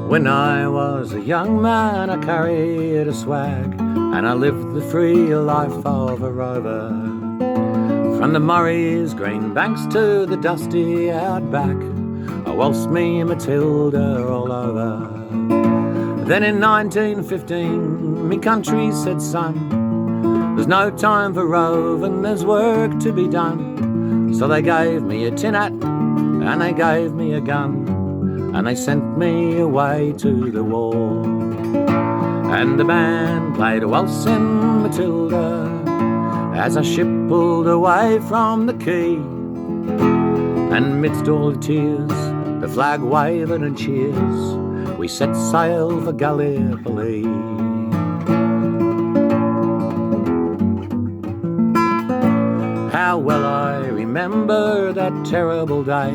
When I was a young man, I carried a swag, and I lived the free life of a rover. From the Murray's green banks to the dusty outback, I waltzed me Matilda all over. Then in 1915, me country said, son, there's no time for roving, there's work to be done. So they gave me a tin hat, and they gave me a gun, and they sent me away to the war. And the band played a waltzing Matilda as our ship pulled away from the quay. And midst all the tears, the flag waving and cheers, we set sail for Gallipoli. How well I remember that terrible day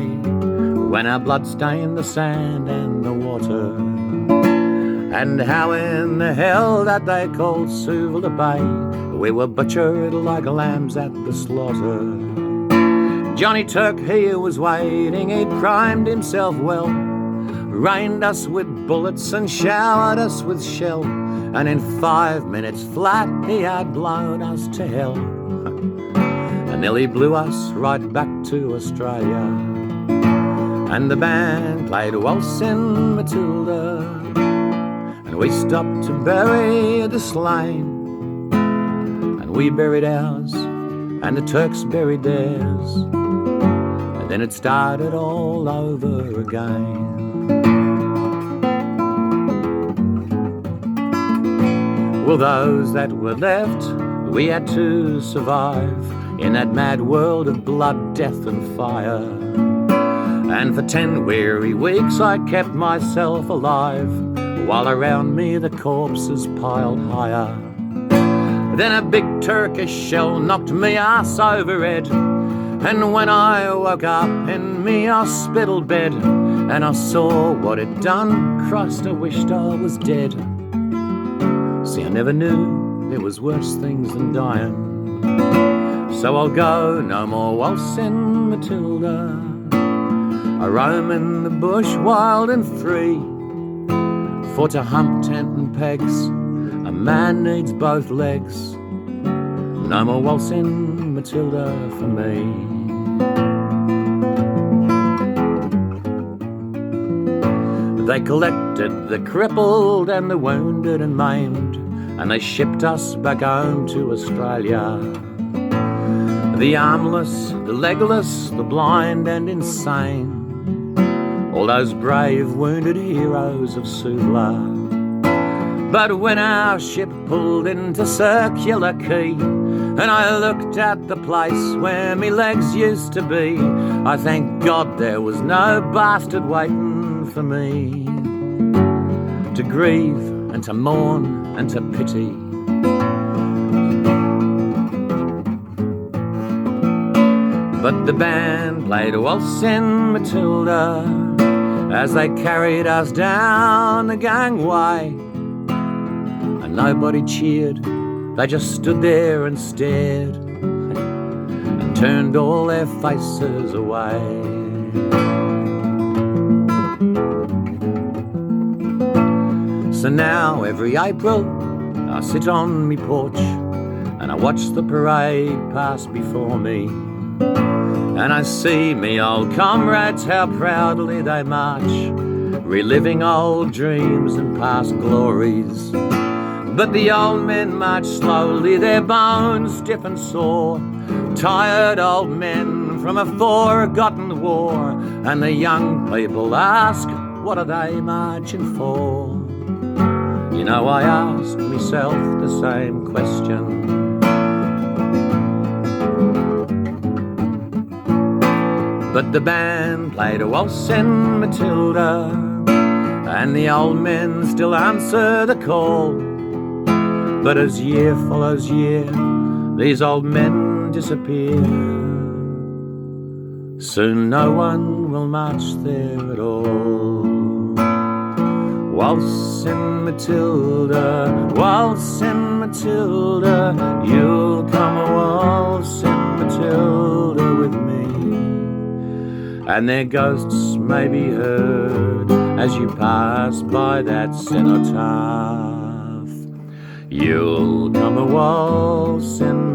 when our blood stained the sand and the water, and how in the hell that they called Suvla Bay we were butchered like lambs at the slaughter. Johnny Turk, he was waiting, he'd primed himself well, rained us with bullets and showered us with shell, and in 5 minutes flat he had blown us to hell, and nearly blew us right back to Australia. And the band played Waltzing Matilda, and we stopped to bury the slain, and we buried ours, and the Turks buried theirs, and then it started all over again. Well, those that were left, we had to survive in that mad world of blood, death and fire. And for 10 weary weeks I kept myself alive, while around me the corpses piled higher. Then a big Turkish shell knocked me ass overhead, and when I woke up in me hospital bed, and I saw what it done, Christ, I wished I was dead. See, I never knew there was worse things than dying. So I'll go no more waltzing Matilda, I roam in the bush wild and free, for to hump tent and pegs a man needs both legs. No more waltzing Matilda for me. They collected the crippled and the wounded and maimed, and they shipped us back home to Australia. The armless, the legless, the blind and insane, all those brave wounded heroes of Suvla. But when our ship pulled into Circular Quay, and I looked at the place where me legs used to be, I thank God there was no bastard waiting for me to grieve and to mourn and to pity. But the band played a waltzing Matilda as they carried us down the gangway, and nobody cheered, they just stood there and stared, and turned all their faces away. So now every April I sit on me porch, and I watch the parade pass before me, and I see me old comrades how proudly they march, reliving old dreams and past glories. But the old men march slowly, their bones stiff and sore, tired old men from a forgotten war. And the young people ask, what are they marching for? You know, I ask myself the same question. But the band played a waltzing Matilda, and the old men still answer the call. But as year follows year, these old men disappear. Soon no one will march there at all. Waltzing Matilda, waltzing Matilda, you'll come a waltzing Matilda with me, and their ghosts may be heard as you pass by that cenotaph. You'll come a waltzing,